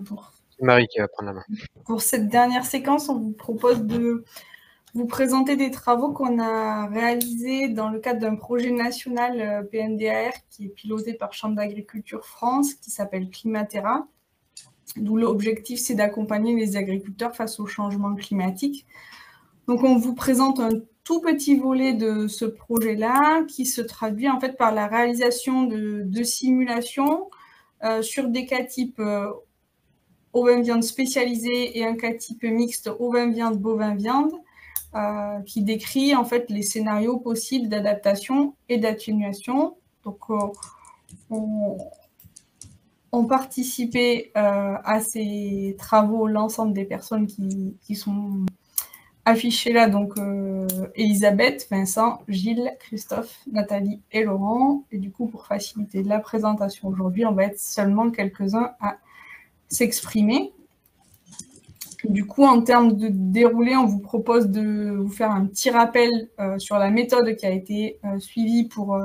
C'est Marie qui va prendre la main. Pour cette dernière séquence, on vous propose de vous présenter des travaux qu'on a réalisés dans le cadre d'un projet national PNDAR qui est piloté par Chambre d'agriculture France, qui s'appelle Climatera, d'où l'objectif c'est d'accompagner les agriculteurs face au changement climatique. Donc on vous présente un tout petit volet de ce projet-là qui se traduit en fait par la réalisation de simulations sur des cas types ovin-viande spécialisé et un cas type mixte ovin-viande, bovin-viande, qui décrit en fait les scénarios possibles d'adaptation et d'atténuation. Donc, on participait à ces travaux l'ensemble des personnes qui sont affichées là, donc Elisabeth, Vincent, Gilles, Christophe, Nathalie et Laurent. Et du coup, pour faciliter la présentation aujourd'hui, on va être seulement quelques-uns à s'exprimer. Du coup, en termes de déroulé, on vous propose de vous faire un petit rappel sur la méthode qui a été suivie pour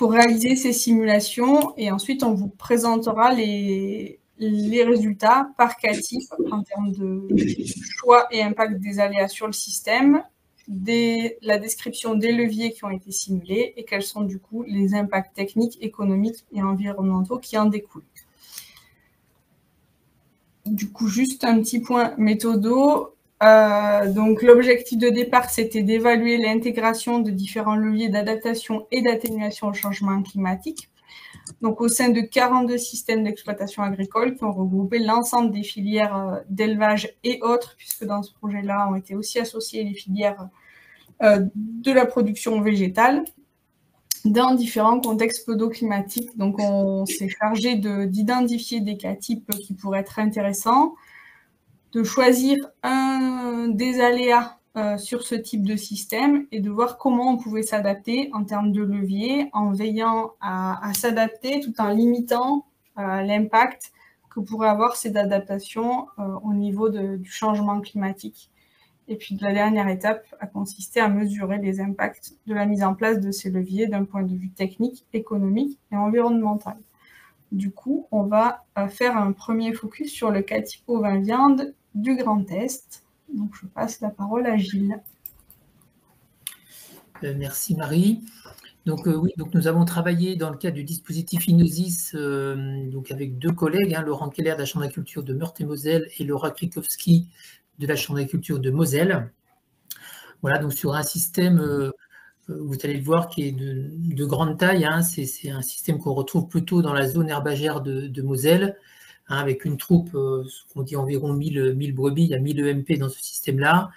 réaliser ces simulations, et ensuite on vous présentera les résultats par cas type en termes de choix et impact des aléas sur le système, la description des leviers qui ont été simulés et quels sont du coup les impacts techniques, économiques et environnementaux qui en découlent. Du coup, juste un petit point méthodo. Donc, l'objectif de départ, c'était d'évaluer l'intégration de différents leviers d'adaptation et d'atténuation au changement climatique. Donc, au sein de 42 systèmes d'exploitation agricole qui ont regroupé l'ensemble des filières d'élevage et autres, puisque dans ce projet-là ont été aussi associées les filières de la production végétale, dans différents contextes podoclimatiques. Donc, on s'est chargé d'identifier des cas types qui pourraient être intéressants, de choisir un des aléas sur ce type de système et de voir comment on pouvait s'adapter en termes de levier, en veillant à s'adapter tout en limitant l'impact que pourraient avoir ces adaptations au niveau du changement climatique. Et puis, la dernière étape a consisté à mesurer les impacts de la mise en place de ces leviers d'un point de vue technique, économique et environnemental. Du coup, on va faire un premier focus sur le cas type ovin-viande du Grand Est. Donc, je passe la parole à Gilles. Merci Marie. Donc oui, donc nous avons travaillé dans le cadre du dispositif INOSIS donc avec deux collègues, Laurent Keller de la Chambre d'agriculture de Meurthe-et-Moselle et Laura Krikowski de la Chambre d'agriculture de Moselle. Voilà, donc sur un système, vous allez le voir, qui est de grande taille. C'est un système qu'on retrouve plutôt dans la zone herbagère de Moselle, avec une troupe, ce qu'on dit environ 1000 brebis, il y a 1000 EMP dans ce système-là,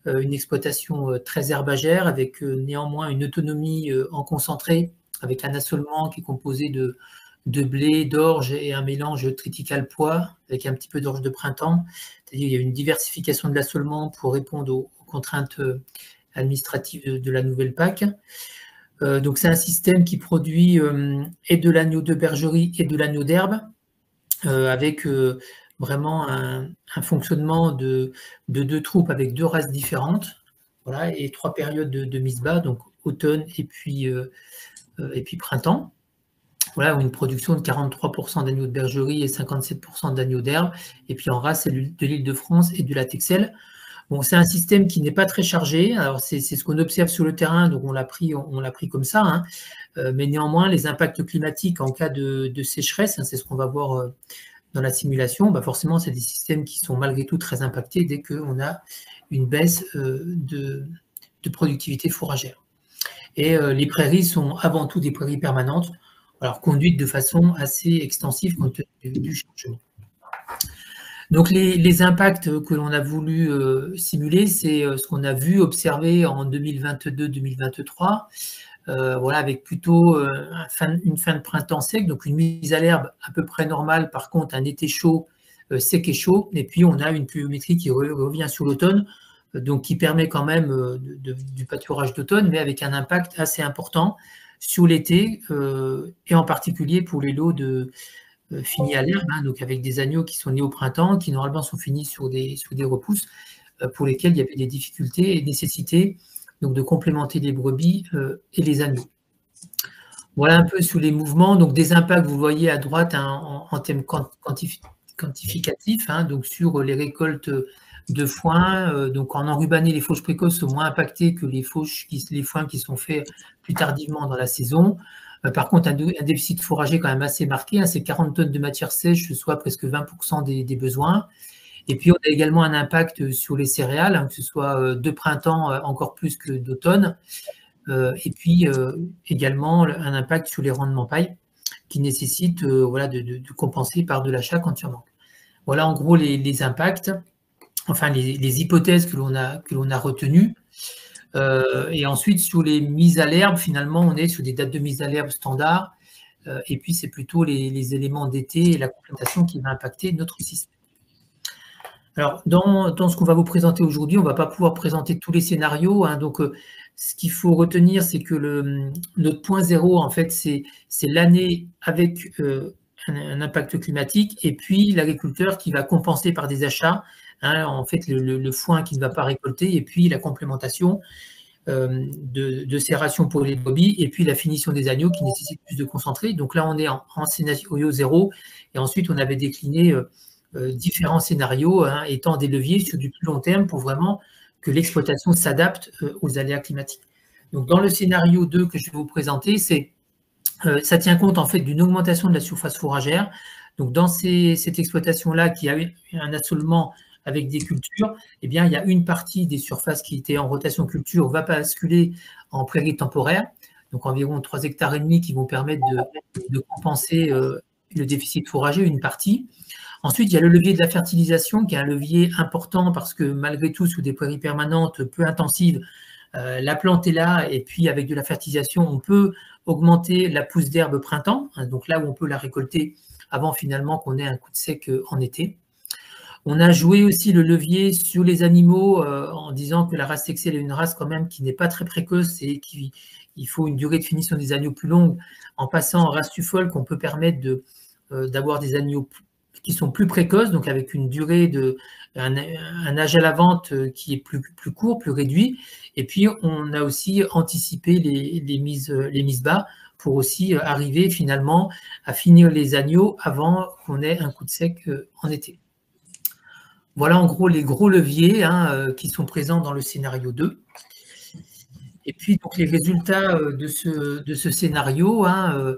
une exploitation très herbagère, avec néanmoins une autonomie en concentré, avec un assolement qui est composé de blé, d'orge et un mélange triticale pois, avec un petit peu d'orge de printemps. C'est-à-dire qu'il y a une diversification de l'assolement pour répondre aux contraintes administratives de la nouvelle PAC. Donc c'est un système qui produit et de l'agneau de bergerie et de l'agneau d'herbe, avec vraiment un fonctionnement de deux troupes avec deux races différentes, voilà, et 3 périodes de mise bas, donc automne et puis printemps. Voilà, une production de 43% d'agneaux de bergerie et 57% d'agneaux d'herbe, et puis en race, c'est de l'Île-de-France et du Latexel. Bon, c'est un système qui n'est pas très chargé. Alors, c'est ce qu'on observe sur le terrain, donc on l'a pris comme ça. Mais néanmoins, les impacts climatiques en cas de sécheresse, c'est ce qu'on va voir dans la simulation, forcément, c'est des systèmes qui sont malgré tout très impactés dès qu'on a une baisse de productivité fourragère. Et les prairies sont avant tout des prairies permanentes, alors conduites de façon assez extensive compte tenu du changement. Donc les impacts que l'on a voulu simuler, c'est ce qu'on a vu observer en 2022-2023, voilà, avec plutôt une fin de printemps sec, donc une mise à l'herbe à peu près normale, par contre un été chaud, sec et chaud, et puis on a une pluviométrie qui revient sur l'automne, donc qui permet quand même du pâturage d'automne, mais avec un impact assez important sur l'été, et en particulier pour les lots finis à l'herbe, donc avec des agneaux qui sont nés au printemps, qui normalement sont finis sur des repousses, pour lesquels il y avait des difficultés et nécessité donc de complémenter les brebis et les agneaux. Voilà un peu sous les mouvements, donc des impacts, vous voyez à droite en termes quantificatif, hein, donc sur les récoltes de foin. Donc en enrubanné, les fauches précoces sont moins impactées que les foins qui sont faits plus tardivement dans la saison. Par contre, un déficit fourrager quand même assez marqué, hein, c'est 40 tonnes de matière sèche, soit presque 20% des besoins. Et puis, on a également un impact sur les céréales, hein, que ce soit de printemps encore plus que d'automne. Et puis, également, un impact sur les rendements paille qui nécessite voilà, de compenser par de l'achat quand il en manque. Voilà en gros les impacts, enfin les hypothèses que l'on a retenues. Et ensuite, sur les mises à l'herbe, finalement, on est sur des dates de mise à l'herbe standard. Et puis, c'est plutôt les éléments d'été et la complémentation qui va impacter notre système. Alors, dans ce qu'on va vous présenter aujourd'hui, on ne va pas pouvoir présenter tous les scénarios. Hein, donc, ce qu'il faut retenir, c'est que notre point zéro, en fait, c'est l'année avec un impact climatique et puis l'agriculteur qui va compenser par des achats. Hein, en fait, le foin qui ne va pas récolter et puis la complémentation de ces rations pour les brebis et puis la finition des agneaux qui nécessite plus de concentré. Donc là, on est en scénario 0 et ensuite, on avait décliné différents scénarios hein, étant des leviers sur du plus long terme pour vraiment que l'exploitation s'adapte aux aléas climatiques. Donc dans le scénario 2 que je vais vous présenter, ça tient compte en fait d'une augmentation de la surface fourragère. Donc dans cette exploitation-là qui a eu un assolement avec des cultures, eh bien, il y a une partie des surfaces qui étaient en rotation culture va basculer en prairie temporaire, donc environ 3,5 hectares qui vont permettre de compenser le déficit fourrager, une partie. Ensuite, il y a le levier de la fertilisation qui est un levier important parce que malgré tout, sous des prairies permanentes peu intensives, la plante est là et puis avec de la fertilisation, on peut augmenter la pousse d'herbe printemps, hein, donc là où on peut la récolter avant finalement qu'on ait un coup de sec en été. On a joué aussi le levier sur les animaux en disant que la race Texel est une race quand même qui n'est pas très précoce et qu'il faut une durée de finition des agneaux plus longue en passant en race Suffolk, on peut permettre d'avoir des agneaux qui sont plus précoces, donc avec une durée un âge à la vente qui est plus court, plus réduit. Et puis, on a aussi anticipé les mises bas pour aussi arriver finalement à finir les agneaux avant qu'on ait un coup de sec en été. Voilà en gros les gros leviers hein, qui sont présents dans le scénario 2. Et puis, donc, les résultats de ce scénario, hein,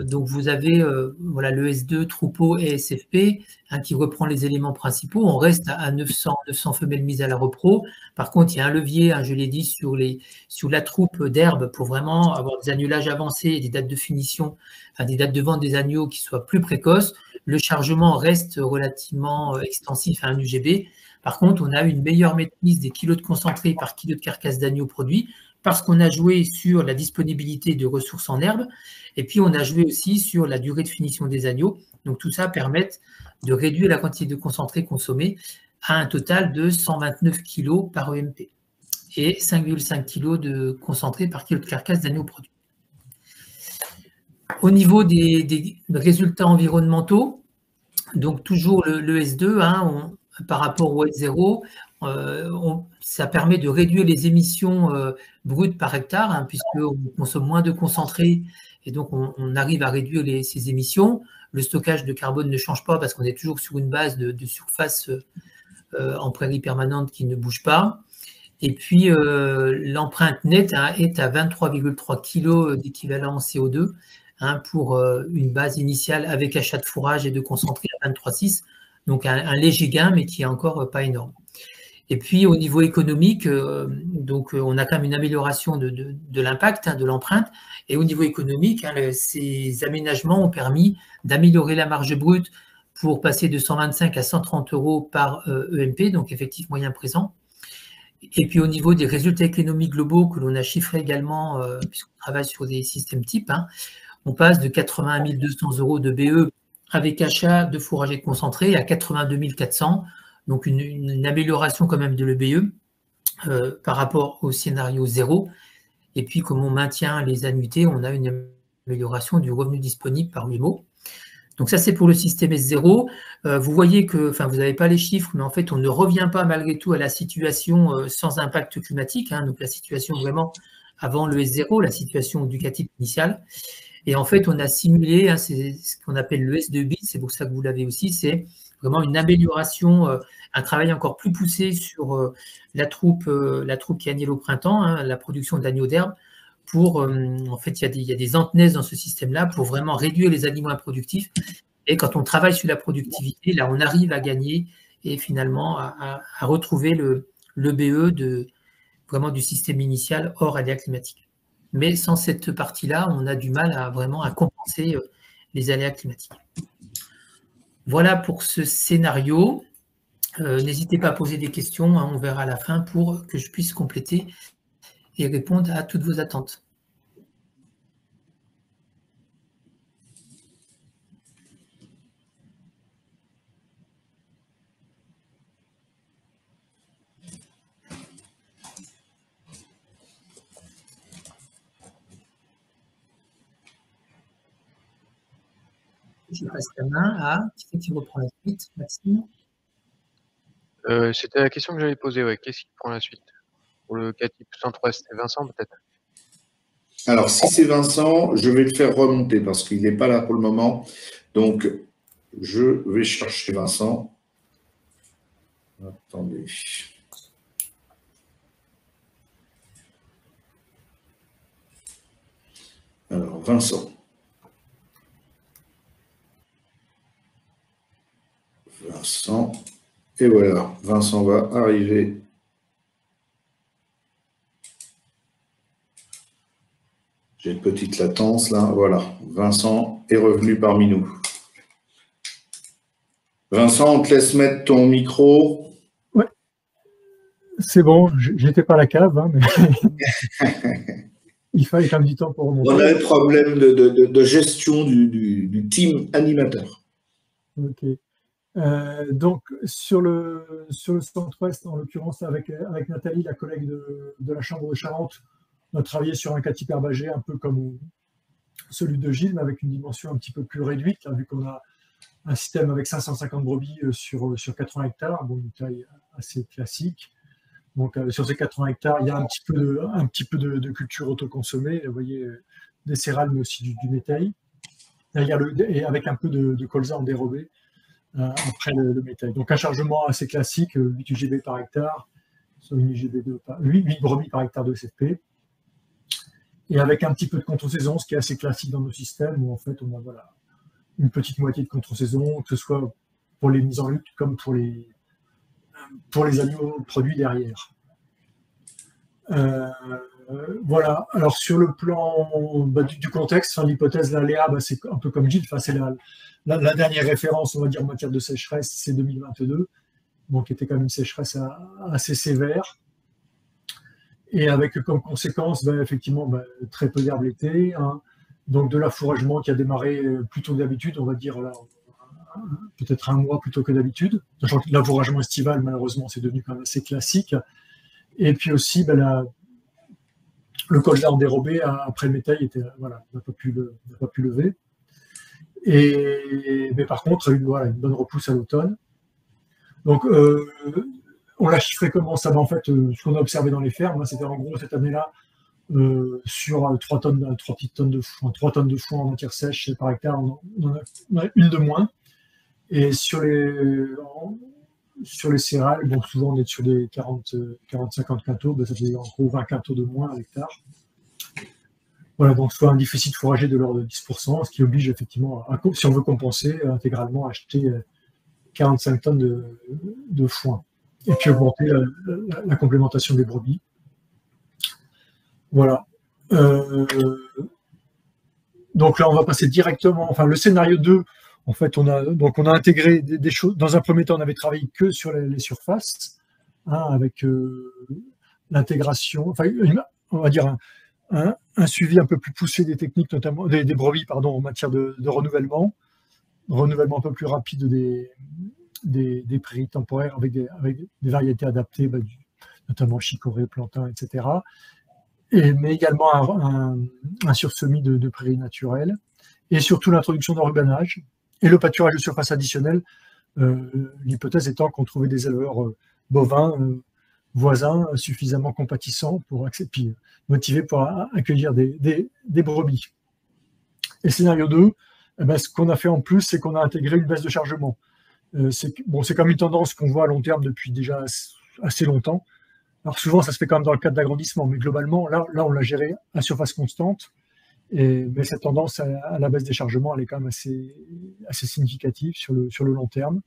donc vous avez voilà, le S2, troupeau et SFP, hein, qui reprend les éléments principaux. On reste à 900 femelles mises à la repro. Par contre, il y a un levier, hein, je l'ai dit, sur la troupe d'herbe pour vraiment avoir des annulages avancés et des dates de finition, enfin, des dates de vente des agneaux qui soient plus précoces. Le chargement reste relativement extensif à un UGB. Par contre, on a une meilleure maîtrise des kilos de concentré par kilo de carcasse d'agneau produit parce qu'on a joué sur la disponibilité de ressources en herbe et puis on a joué aussi sur la durée de finition des agneaux. Donc tout ça permet de réduire la quantité de concentré consommé à un total de 129 kg par EMP et 5,5 kg de concentré par kilo de carcasse d'agneau produit. Au niveau des résultats environnementaux, donc toujours le S2, hein, par rapport au S0, ça permet de réduire les émissions brutes par hectare, hein, puisqu'on consomme moins de concentré et donc on arrive à réduire ces émissions. Le stockage de carbone ne change pas parce qu'on est toujours sur une base de surface en prairie permanente qui ne bouge pas. Et puis l'empreinte nette hein, est à 23,3 kg d'équivalent CO2 hein, pour une base initiale avec achat de fourrage et de concentré à 23,6. Donc un léger gain, mais qui est encore pas énorme. Et puis au niveau économique, donc on a quand même une amélioration de l'impact, hein, de l'empreinte. Et au niveau économique, hein, ces aménagements ont permis d'améliorer la marge brute pour passer de 125 à 130 euros par EMP, donc effectif moyen présent. Et puis au niveau des résultats économiques globaux que l'on a chiffrés également, puisqu'on travaille sur des systèmes types, hein, on passe de 81 200 euros de BE avec achat de fourragers concentrés à 82 400, donc une amélioration quand même de l'EBE par rapport au scénario 0. Et puis, comme on maintient les annuités, on a une amélioration du revenu disponible par UMO. Donc ça, c'est pour le système S0. Vous voyez que, enfin, vous n'avez pas les chiffres, mais en fait, on ne revient pas malgré tout à la situation sans impact climatique, hein, donc la situation vraiment avant le S0, la situation du cas type initial. Et en fait, on a simulé, hein, c'est ce qu'on appelle le S2 bit, c'est pour ça que vous l'avez aussi, c'est vraiment une amélioration, un travail encore plus poussé sur la troupe qui agnelle au printemps, hein, la production d'agneaux d'herbe. En fait, il y a des entenaises dans ce système-là pour vraiment réduire les aliments improductifs. Et quand on travaille sur la productivité, là, on arrive à gagner et finalement à retrouver le BE vraiment du système initial hors aléas climatiques. Mais sans cette partie-là, on a du mal vraiment à compenser les aléas climatiques. Voilà pour ce scénario. N'hésitez pas à poser des questions, hein, on verra à la fin pour que je puisse compléter et répondre à toutes vos attentes. Je passe la main à qui reprend la suite, Maxime. C'était la question que j'avais posée, ouais. Qu'est-ce qui prend la suite? Pour le cas type 103, c'était Vincent, peut-être? Alors, si c'est Vincent, je vais le faire remonter parce qu'il n'est pas là pour le moment. Donc, je vais chercher Vincent. Attendez. Alors, Vincent. Vincent. Et voilà, Vincent va arriver. J'ai une petite latence là. Voilà, Vincent est revenu parmi nous. Vincent, on te laisse mettre ton micro. Ouais, c'est bon, j'étais pas à la cave, hein, mais il fallait quand même du temps pour remonter. On a un problème de gestion du team animateur. Ok. Donc, sur le centre-ouest, en l'occurrence, avec Nathalie, la collègue de la Chambre de Charente, on a travaillé sur un cathyper herbagé un peu comme celui de Gilles, mais avec une dimension un petit peu plus réduite, hein, vu qu'on a un système avec 550 brebis sur 80 hectares, bon, une taille assez classique. Donc, sur ces 80 hectares, il y a un petit peu de culture autoconsommée, vous voyez, des céréales, mais aussi du bétail. Et avec un peu de colza en dérobé après le bétail. Donc, un chargement assez classique, 8 UGB par hectare, sur une UGB 8 brebis par hectare de SFP. Et avec un petit peu de contre-saison, ce qui est assez classique dans nos systèmes, où en fait, on a une petite moitié de contre-saison, que ce soit pour les mises en lutte comme pour les animaux produits derrière. Voilà. Alors, sur le plan du contexte, l'hypothèse, l'aléa, c'est un peu comme Gilles, c'est la dernière référence, on va dire, en matière de sécheresse, c'est 2022, donc qui était quand même une sécheresse assez sévère. Et avec comme conséquence, effectivement, très peu d'herbe l'été, hein. Donc de l'affouragement qui a démarré plus tôt que d'habitude, on va dire peut-être un mois plus tôt que d'habitude. L'affouragement estival, malheureusement, c'est devenu quand même assez classique. Et puis aussi, le colza en dérobé après le bétail n'a pas pu lever. Mais par contre, une bonne repousse à l'automne. Donc, on l'a chiffré comment ça va en fait, ce qu'on a observé dans les fermes, c'était en gros cette année-là, sur 3 petites tonnes de foin, 3 tonnes de foin en matière sèche par hectare, on en a une de moins. Et sur les céréales, bon, souvent on est sur des 40-50 quintaux, ça fait en gros 20 quintaux de moins à l'hectare. Voilà, donc soit un déficit fourragé de l'ordre de 10%, ce qui oblige effectivement, si on veut compenser, intégralement à acheter 45 tonnes de foin. Et puis augmenter la complémentation des brebis. Voilà. Donc là, on va passer directement, le scénario 2, en fait, on a intégré des choses. Dans un premier temps, on avait travaillé que sur les surfaces, hein, avec l'intégration, on va dire un suivi un peu plus poussé des techniques, notamment des brebis, en matière de renouvellement un peu plus rapide des prairies temporaires avec des variétés adaptées, notamment chicorée, plantain, etc. Mais également un sursemis de prairies naturelles, et surtout l'introduction d'enrubanage et le pâturage de surface additionnel, l'hypothèse étant qu'on trouvait des éleveurs bovins voisins suffisamment compatissants puis motivés pour accueillir des brebis. Et scénario 2, ce qu'on a fait en plus, c'est qu'on a intégré une baisse de chargement. c'est comme une tendance qu'on voit à long terme depuis déjà assez longtemps. Alors souvent, ça se fait quand même dans le cadre d'agrandissement, mais globalement, là on l'a géré à surface constante. Mais cette tendance à la baisse des chargements, elle est quand même assez significative sur le long terme.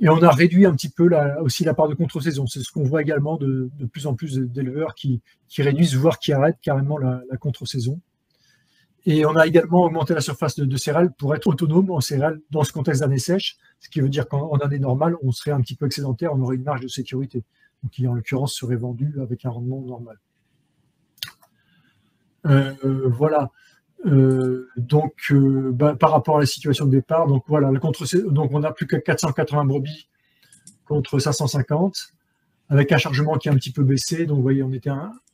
Et on a réduit un petit peu aussi la part de contre-saison. C'est ce qu'on voit également de plus en plus d'éleveurs qui réduisent, voire qui arrêtent carrément la contre-saison. Et on a également augmenté la surface de céréales pour être autonome en céréales dans ce contexte d'année sèche, ce qui veut dire qu'en année normale, on serait un petit peu excédentaire, on aurait une marge de sécurité, donc qui en l'occurrence serait vendue avec un rendement normal. Voilà. Par rapport à la situation de départ, donc voilà, donc on n'a plus que 480 brebis contre 550, avec un chargement qui a un petit peu baissé. Donc vous voyez, on était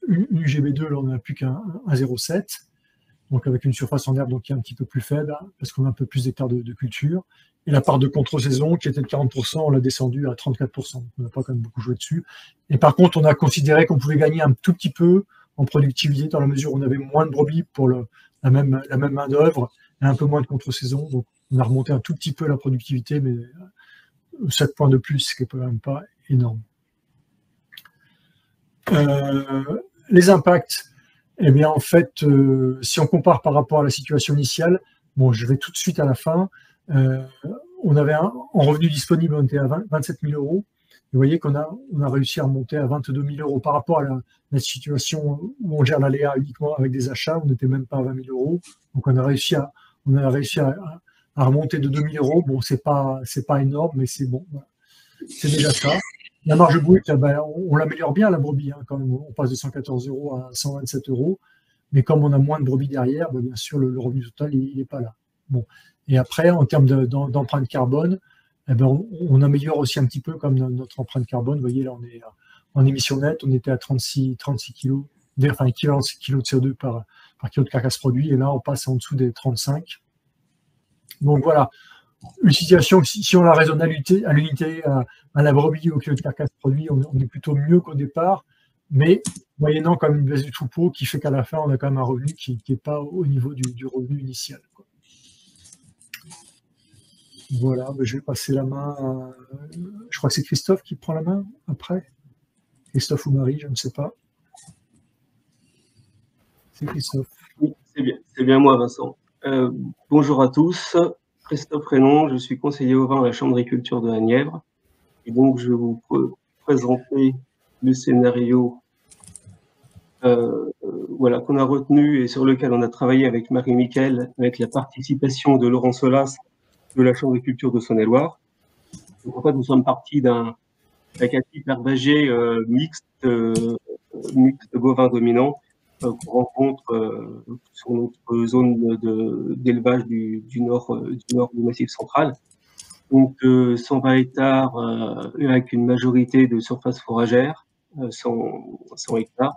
une UGB2, là on n'a plus qu'un 0,7, donc avec une surface en herbe donc qui est un petit peu plus faible, hein, parce qu'on a un peu plus d'hectares de culture. Et la part de contre-saison qui était de 40%, on l'a descendu à 34%. Donc on n'a pas quand même beaucoup joué dessus. Et par contre, on a considéré qu'on pouvait gagner un tout petit peu en productivité dans la mesure où on avait moins de brebis pour la même main d'œuvre et un peu moins de contre-saison. Donc, on a remonté un tout petit peu la productivité, mais 7 points de plus, ce qui n'est quand même pas énorme. Les impacts, eh bien, en fait, si on compare par rapport à la situation initiale, bon, je vais tout de suite à la fin. On avait en revenu disponible, on était à 27 000 €. Vous voyez qu'on a réussi à remonter à 22 000 € par rapport à la situation où on gère l'aléa uniquement avec des achats, on n'était même pas à 20 000 €. Donc on a réussi à remonter de 2 000 €. Bon, c'est pas énorme, mais c'est bon. Voilà. C'est déjà ça. La marge brute, on l'améliore bien la brebis, hein, quand même. On passe de 114 € à 127 €. Mais comme on a moins de brebis derrière, bien sûr, le revenu total, il n'est pas là. Bon. Et après, en termes d'empreinte carbone, eh ben, on améliore aussi un petit peu comme notre empreinte carbone. Vous voyez, là, on est en émission nette, on était à 36 kg, enfin équivalent 6 kg de CO2 par kilo de carcasse produit, et là, on passe en dessous des 35. Donc voilà, une situation, si on la raisonne à l'unité, à la brebis au kilo de carcasse produit, on est plutôt mieux qu'au départ, mais moyennant quand même une baisse du troupeau qui fait qu'à la fin, on a quand même un revenu qui n'est pas au niveau du revenu initial, quoi. Voilà, je vais passer la main à... Je crois que c'est Christophe qui prend la main après. Christophe ou Marie, je ne sais pas. C'est Christophe. Oui, c'est bien moi, Vincent. Bonjour à tous. Christophe Rénon, je suis conseiller au vin à la Chambre d'agriculture de la Nièvre. Et donc, je vais vous présenter le scénario voilà, qu'on a retenu et sur lequel on a travaillé avec Marie-Michel, avec la participation de Laurent Solas de la Chambre d'agriculture de Saône-et-Loire. En fait, nous sommes partis d'un catip herbagé mixte bovin dominant qu'on rencontre sur notre zone d'élevage du nord du Massif central. Donc 120 hectares avec une majorité de surface fourragère, 100 hectares,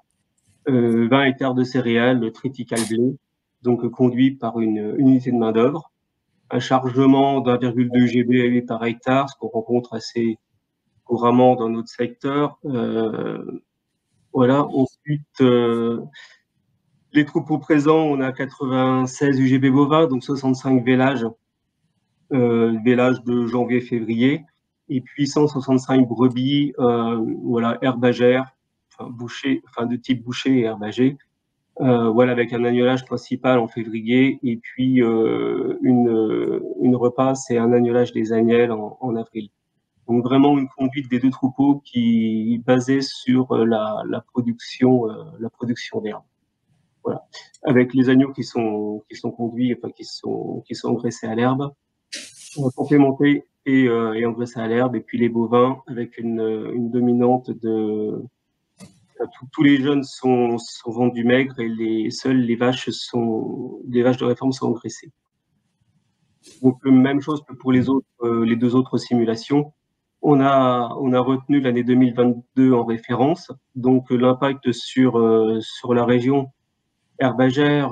20 hectares de céréales triticales blé, donc conduit par une unité de main d'œuvre. Un chargement d'1,2 GB par hectare, ce qu'on rencontre assez couramment dans notre secteur. Voilà. Ensuite, les troupeaux présents, on a 96 UGB bovins, donc 65 vélages de janvier-février, et puis 165 brebis, voilà, herbagères, de type boucher et herbager. Voilà, avec un agnelage principal en février et puis une repasse et un agnelage des agnelles en avril. Donc vraiment une conduite des deux troupeaux qui basée sur la production d'herbe. Voilà, avec les agneaux qui sont conduits, enfin qui sont engraissés à l'herbe, complémentés et engraissés à l'herbe, et puis les bovins avec une dominante de tous les jeunes sont vendus maigres et seules les vaches de réforme sont engraissées. Donc même chose que pour les deux autres simulations. On a retenu l'année 2022 en référence. Donc l'impact sur la région herbagère,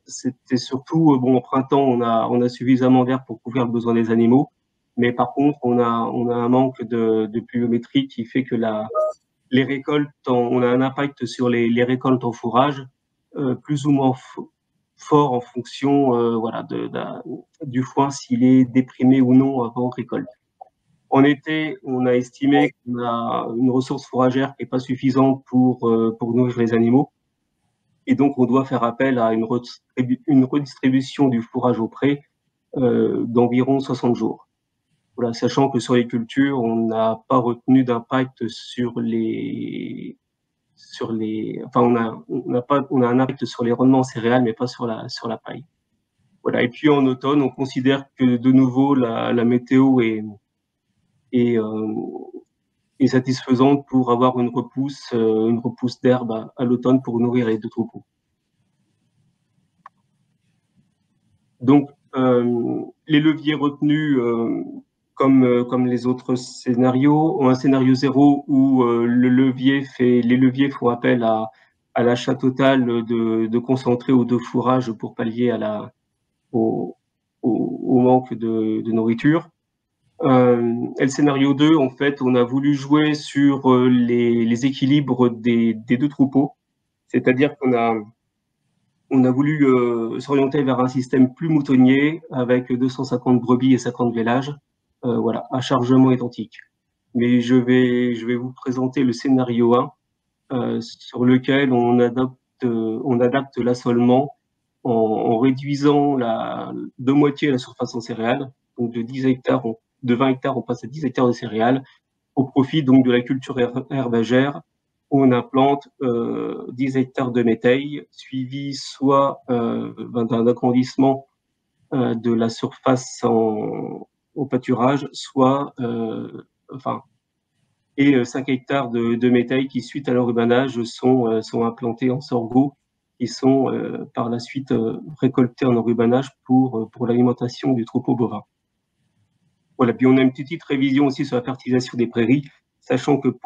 c'était surtout au printemps on a suffisamment d'herbe pour couvrir le besoin des animaux, mais par contre on a un manque de pluviométrie qui fait que les récoltes, on a un impact sur les récoltes en fourrage, plus ou moins fort en fonction voilà, du foin, s'il est déprimé ou non avant récolte. En été, on a estimé qu'on a une ressource fourragère qui n'est pas suffisante pour nourrir les animaux. Et donc, on doit faire appel à une redistribution du fourrage au pré d'environ 60 jours. Voilà, sachant que sur les cultures, on n'a pas retenu d'impact sur les, enfin, on a un impact sur les rendements céréales, mais pas sur la paille. Voilà. Et puis en automne, on considère que de nouveau la météo est satisfaisante pour avoir une repousse d'herbe à l'automne pour nourrir les deux troupeaux. Donc, les leviers retenus, comme les autres scénarios, ont un scénario 0 où les leviers font appel à l'achat total de concentré ou de fourrage pour pallier au manque de nourriture. Et le scénario 2, en fait, on a voulu jouer sur les équilibres des deux troupeaux, c'est-à-dire qu'on a voulu s'orienter vers un système plus moutonnier avec 250 brebis et 50 vélages, voilà, à chargement identique. Mais je vais vous présenter le scénario 1 sur lequel on adapte l'assolement en réduisant de moitié la surface en céréales, donc de 20 hectares, on passe à 10 hectares de céréales, au profit donc de la culture herbagère, où on implante 10 hectares de métail, suivi soit d'un agrandissement de la surface au pâturage, soit et 5 hectares de métail qui, suite à leur rubanage, sont implantés en sorgho, qui sont par la suite récoltés en enrubanage pour l'alimentation du troupeau bovin. Voilà, puis on a une petite révision aussi sur la fertilisation des prairies, sachant que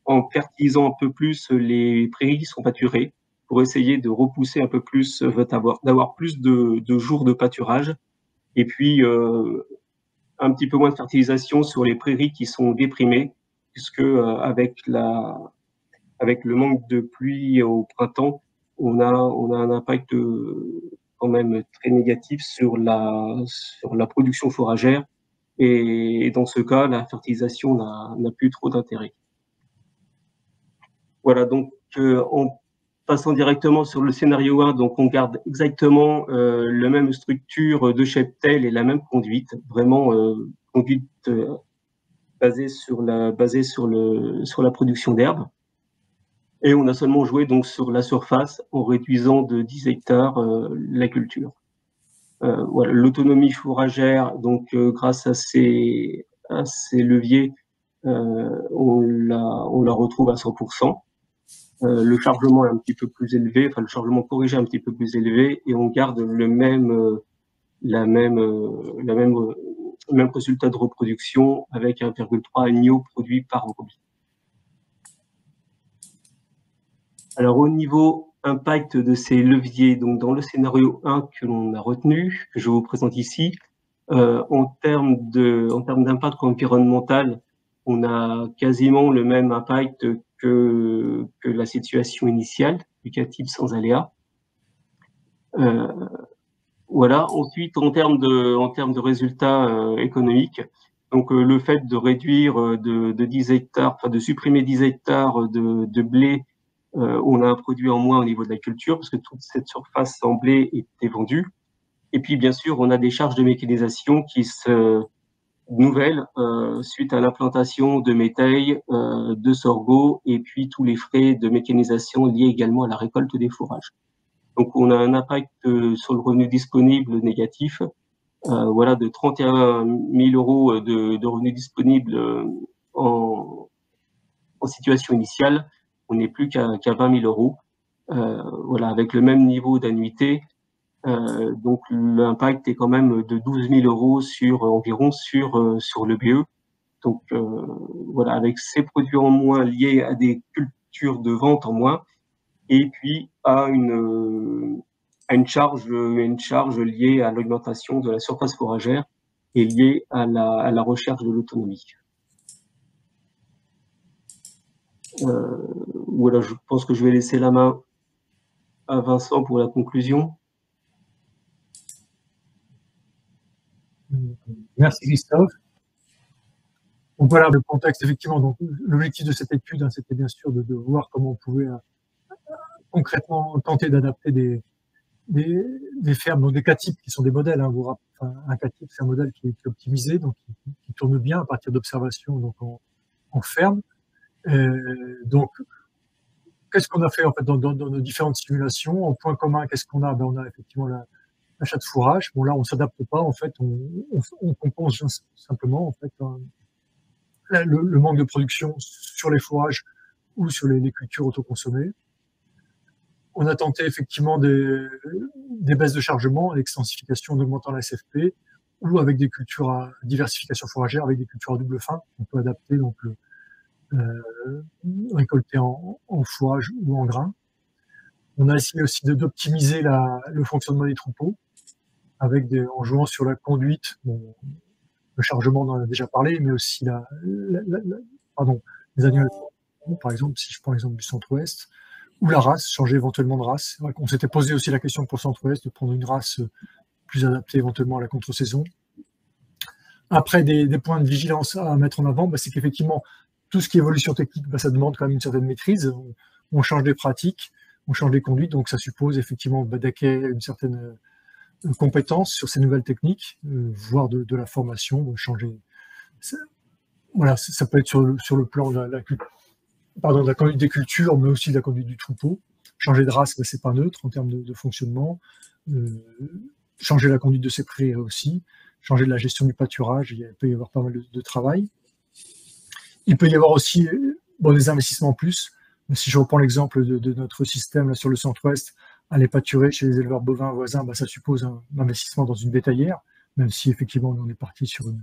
en fertilisant un peu plus les prairies qui sont pâturées, pour essayer de repousser un peu plus, d'avoir plus de jours de pâturage, et puis un petit peu moins de fertilisation sur les prairies qui sont déprimées, puisque avec le manque de pluie au printemps, on a un impact quand même très négatif sur la production fourragère, et dans ce cas, la fertilisation n'a plus trop d'intérêt. Voilà, donc en passant directement sur le scénario 1, donc on garde exactement la même structure de cheptel et la même conduite, vraiment conduite basée sur la production d'herbes. Et on a seulement joué donc sur la surface en réduisant de 10 hectares la culture. Voilà, l'autonomie fourragère, donc grâce à ces leviers, on la retrouve à 100%. Le chargement est un petit peu plus élevé, enfin le chargement corrigé est un petit peu plus élevé, et on garde le même résultat de reproduction avec 1,3 agneaux produits par brebis. Alors au niveau impact de ces leviers, donc dans le scénario 1 que l'on a retenu, que je vous présente ici, en termes d'impact environnemental, on a quasiment le même impact que la situation initiale, éducative sans aléa. Voilà. Ensuite, en termes de résultats économiques, donc le fait de réduire de 10 hectares, enfin de supprimer 10 hectares de blé, on a un produit en moins au niveau de la culture, parce que toute cette surface en blé était vendue. Et puis, bien sûr, on a des charges de mécanisation qui se nouvelles suite à l'implantation de métail, de sorgho, et puis tous les frais de mécanisation liés également à la récolte des fourrages. Donc, on a un impact sur le revenu disponible négatif, voilà, de 31 000 euros de revenus disponibles en situation initiale. On n'est plus qu'à 20 000 euros, voilà, avec le même niveau d'annuité. Donc l'impact est quand même de 12 000 euros environ sur le BE. Donc voilà, avec ces produits en moins liés à des cultures de vente en moins, et puis à une charge liée à l'augmentation de la surface fourragère et liée à la recherche de l'autonomie. Voilà, je pense que je vais laisser la main à Vincent pour la conclusion. Merci Christophe. Donc voilà le contexte, effectivement. Donc, l'objectif de cette étude, hein, c'était bien sûr de voir comment on pouvait concrètement tenter d'adapter des fermes, donc des CATIP qui sont des modèles. Hein, enfin, un CATIP, c'est un modèle qui est optimisé, donc qui tourne bien à partir d'observations donc en ferme. Donc, qu'est-ce qu'on a fait en fait dans nos différentes simulations? En point commun, qu'est-ce qu'on a? Ben, on a effectivement l'achat de fourrage. Bon là, on s'adapte pas en fait, on compense simplement en fait le manque de production sur les fourrages ou sur les cultures autoconsommées. On a tenté effectivement des baisses de chargement, l'extensification en augmentant la SFP, ou avec des cultures à diversification fourragère, avec des cultures à double fin. On peut adapter donc récolter en fourrage ou en grain. On a essayé aussi d'optimiser le fonctionnement des troupeaux, en jouant sur la conduite. Bon, le chargement, on en a déjà parlé, mais aussi les animaux, par exemple, si je prends l'exemple du centre-ouest, ou la race, changer éventuellement de race. C'est vrai qu'on s'était posé aussi la question pour centre-ouest de prendre une race plus adaptée éventuellement à la contre-saison. Après, des points de vigilance à mettre en avant, c'est qu'effectivement, tout ce qui est évolution technique, ça demande quand même une certaine maîtrise. On change des pratiques, on change des conduites, donc ça suppose effectivement d'acquérir une certaine compétence sur ces nouvelles techniques, voire de la formation, de changer. Voilà, ça peut être sur le plan de la conduite des cultures, mais aussi de la conduite du troupeau. Changer de race, c'est pas neutre en termes de fonctionnement. Changer la conduite de ses prairies aussi. Changer de la gestion du pâturage, il peut y avoir pas mal de travail. Il peut y avoir aussi des investissements en plus. Mais si je reprends l'exemple de notre système là, sur le centre-ouest, aller pâturer chez les éleveurs bovins voisins, ça suppose un investissement dans une bétaillère, même si effectivement on est parti sur une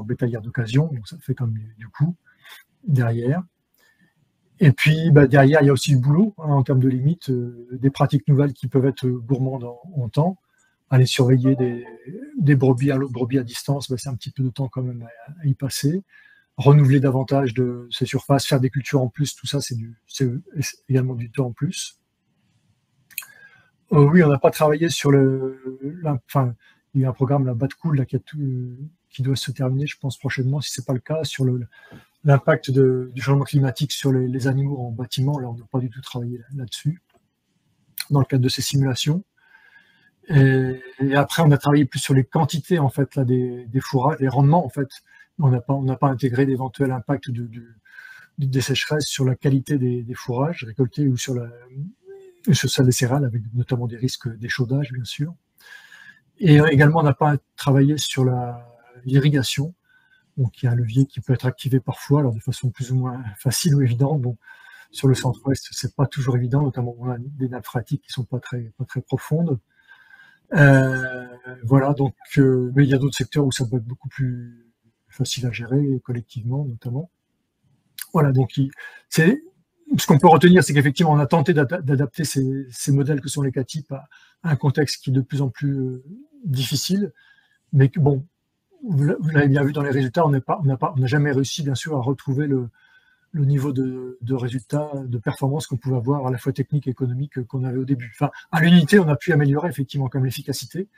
bétaillère d'occasion, donc ça fait quand même du coût derrière. Et puis derrière, il y a aussi le boulot en termes de limites, des pratiques nouvelles qui peuvent être gourmandes en temps. Aller surveiller des brebis à distance, c'est un petit peu de temps quand même à y passer. Renouveler davantage de ces surfaces, faire des cultures en plus, tout ça, c'est également du temps en plus. Oui, on n'a pas travaillé sur il y a un programme, la BATCOOL, qui doit se terminer, je pense, prochainement, si ce n'est pas le cas, sur l'impact du changement climatique sur les animaux en bâtiment. Là, on n'a pas du tout travaillé là-dessus, dans le cadre de ces simulations. Et après, on a travaillé plus sur les quantités, en fait, là, des fourrages, les rendements, en fait. On n'a pas intégré d'éventuels impacts des sécheresses sur la qualité des fourrages récoltés ou sur ça des céréales, avec notamment des risques d'échaudage, bien sûr. Et également, on n'a pas travaillé sur l'irrigation. Donc, il y a un levier qui peut être activé parfois, alors de façon plus ou moins facile ou évidente. Bon, sur le centre-ouest, c'est pas toujours évident, notamment on a des nappes phréatiques qui sont pas très profondes. Voilà, donc, mais il y a d'autres secteurs où ça peut être beaucoup plus facile à gérer, collectivement notamment. Voilà, donc ce qu'on peut retenir, c'est qu'effectivement, on a tenté d'adapter ces modèles que sont les CATIP à un contexte qui est de plus en plus difficile, mais que, bon, vous l'avez bien vu dans les résultats, on n'a jamais réussi, bien sûr, à retrouver le niveau de résultats, de performance qu'on pouvait avoir, à la fois technique et économique, qu'on avait au début. Enfin, à l'unité, on a pu améliorer effectivement comme l'efficacité,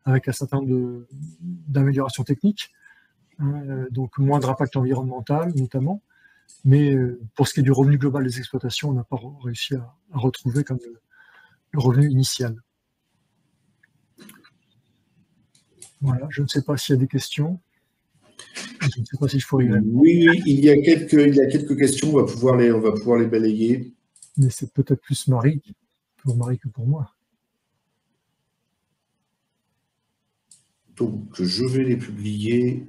avec un certain nombre d'améliorations techniques, donc moindre impact environnemental notamment, mais pour ce qui est du revenu global des exploitations, on n'a pas réussi à retrouver comme le revenu initial. Voilà, je ne sais pas s'il y a des questions. Je ne sais pas si je pourrais y répondre. Oui, il y a quelques questions, on va pouvoir les balayer. Mais c'est peut-être plus Marie que pour moi. Donc, je vais les publier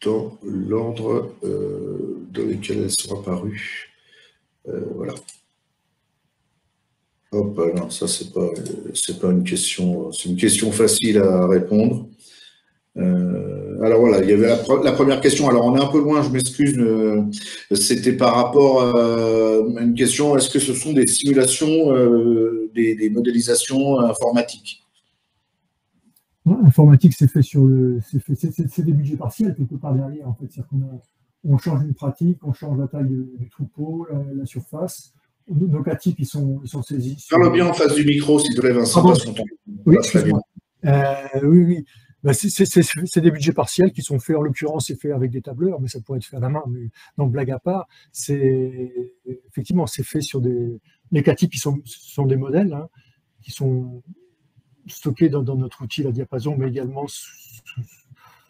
dans l'ordre dans lequel elles sont apparues. Voilà. Hop, non, ça c'est pas une question, c'est une question facile à répondre. Alors voilà, il y avait la première question. Alors on est un peu loin, je m'excuse. C'était par rapport à une question. Est-ce que ce sont des simulations, des modélisations informatiques? Informatique, c'est fait c'est des budgets partiels quelque part derrière. En fait, c'est-à-dire qu'on change une pratique, on change la taille du troupeau, la surface. Nos CATIP, ils sont saisis. Parle bien en face du micro, s'il te plaît, Vincent. Oui, excuse-moi. Oui. C'est des budgets partiels qui sont faits, en l'occurrence, c'est fait avec des tableurs, mais ça pourrait être fait à la main. Mais, donc, blague à part, effectivement, c'est fait sur les CATIP, sont des modèles hein, qui sont stockés dans notre outil, la Diapason, mais également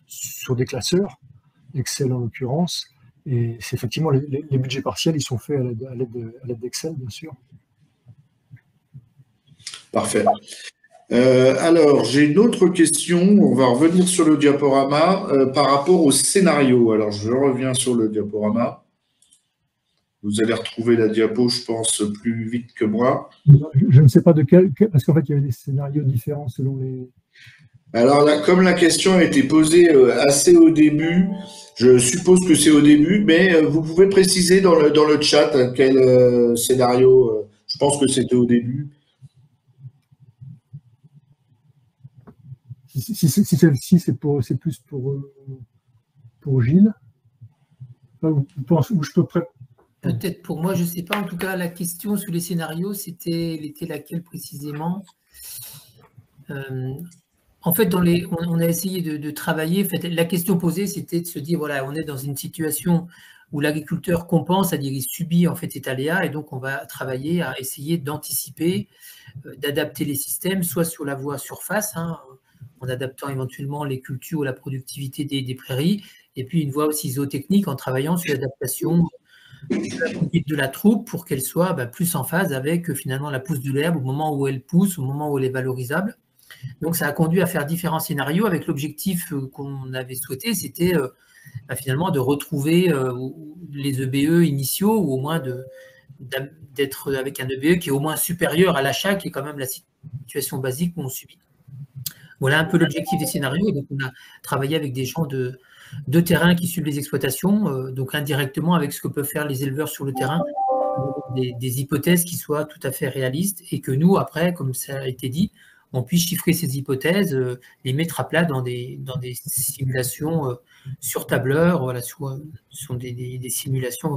sur des classeurs, Excel en l'occurrence. Et c'est effectivement, les budgets partiels, ils sont faits à l'aide d'Excel, bien sûr. Parfait. Alors, j'ai une autre question. On va revenir sur le diaporama par rapport au scénario. Alors, je reviens sur le diaporama. Vous allez retrouver la diapo, je pense, plus vite que moi. Je ne sais pas de quel, parce qu'en fait, il y avait des scénarios différents selon les... Alors là, comme la question a été posée assez au début, je suppose que c'est au début, mais vous pouvez préciser dans le chat quel scénario, je pense que c'était au début. Si celle-ci, c'est plus pour Gilles. Ou je peux Peut-être pour moi, je ne sais pas. En tout cas, la question sur les scénarios, était laquelle précisément? En fait, on a essayé de travailler. En fait, la question posée, c'était de se dire, voilà, on est dans une situation où l'agriculteur compense, c'est-à-dire il subit en fait cet aléa, et donc on va travailler à essayer d'anticiper, d'adapter les systèmes, soit sur la voie surface, hein, en adaptant éventuellement les cultures ou la productivité des prairies, et puis une voie aussi zootechnique en travaillant sur l'adaptation de la troupe pour qu'elle soit plus en phase avec finalement la pousse de l'herbe au moment où elle pousse, au moment où elle est valorisable. Donc ça a conduit à faire différents scénarios avec l'objectif qu'on avait souhaité, c'était finalement de retrouver les EBE initiaux, ou au moins d'être avec un EBE qui est au moins supérieur à l'achat, qui est quand même la situation basique qu'on subit. Voilà un peu l'objectif des scénarios. Et donc on a travaillé avec des gens de terrain qui suivent les exploitations, donc indirectement avec ce que peuvent faire les éleveurs sur le terrain, des hypothèses qui soient tout à fait réalistes, et que nous, après, comme ça a été dit, on puisse chiffrer ces hypothèses, les mettre à plat dans des simulations sur tableur. Voilà, ce sont des simulations